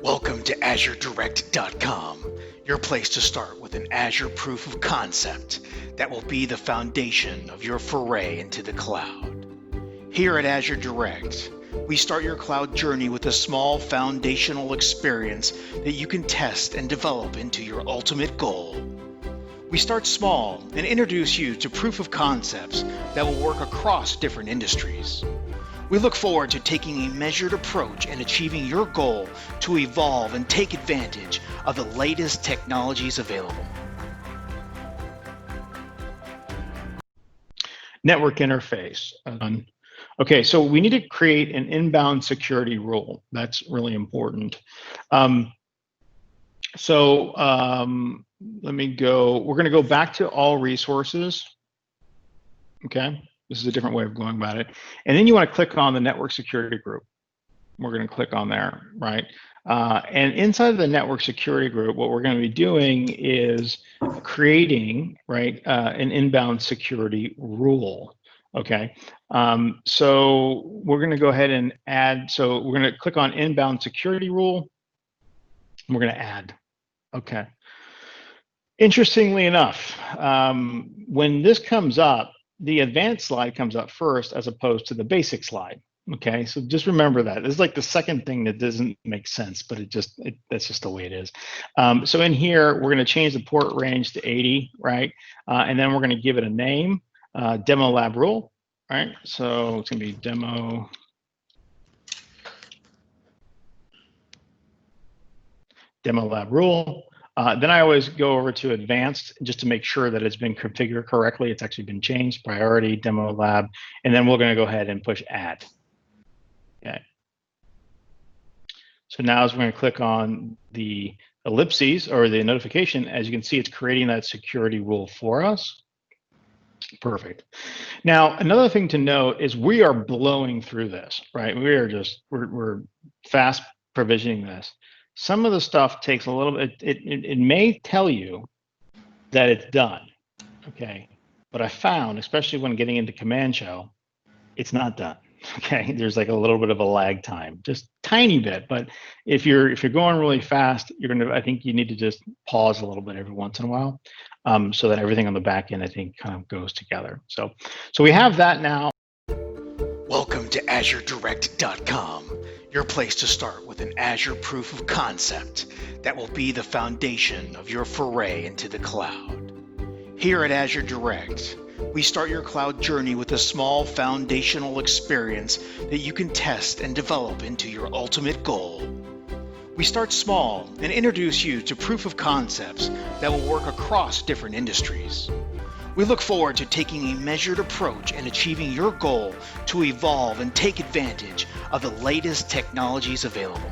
Welcome to AzureDirect.com, your place to start with an Azure proof of concept that will be the foundation of your foray into the cloud. Here at Azure Direct, we start your cloud journey with a small foundational experience that you can test and develop into your ultimate goal. We start small and introduce you to proof of concepts that will work across different industries. We look forward to taking a measured approach and achieving your goal to evolve and take advantage of the latest technologies available. Network interface. Okay, so we need to create an inbound security rule. That's really important. Let me go. We're going to go back to all resources. Okay. This is a different way of going about it. And then you want to click on the network security group. We're going to click on there, right? And inside of the network security group, what we're going to be doing is creating, right, an inbound security rule. Okay. So we're going to go ahead and add. So we're going to click on inbound security rule. And we're going to add. Okay. Interestingly enough, when this comes up, the advanced slide comes up first as opposed to the basic slide. Okay, so just remember that. This is like the second thing that doesn't make sense, but that's just the way it is. So in here, we're going to change the port range to 80, right? And then we're going to give it a name, demo lab rule, right? So it's going to be demo lab rule. Then I always go over to advanced just to make sure that it's been configured correctly. It's actually been changed, priority, demo lab, and then we're going to go ahead and push add. Okay. So now as we're going to click on the ellipses or the notification, as you can see, it's creating that security rule for us. Perfect. Now, another thing to note is we are blowing through this, right? We're fast provisioning this. Some of the stuff takes a little bit, it may tell you that it's done, okay? But I found, especially when getting into command shell, it's not done, okay? There's like a little bit of a lag time, just tiny bit. But if you're going really fast, I think you need to just pause a little bit every once in a while, so that everything on the back end, I think, kind of goes together. So we have that now. Welcome to AzureDirect.com, your place to start with an Azure proof of concept that will be the foundation of your foray into the cloud. Here at Azure Direct, we start your cloud journey with a small foundational experience that you can test and develop into your ultimate goal. We start small and introduce you to proof of concepts that will work across different industries. We look forward to taking a measured approach and achieving your goal to evolve and take advantage of the latest technologies available.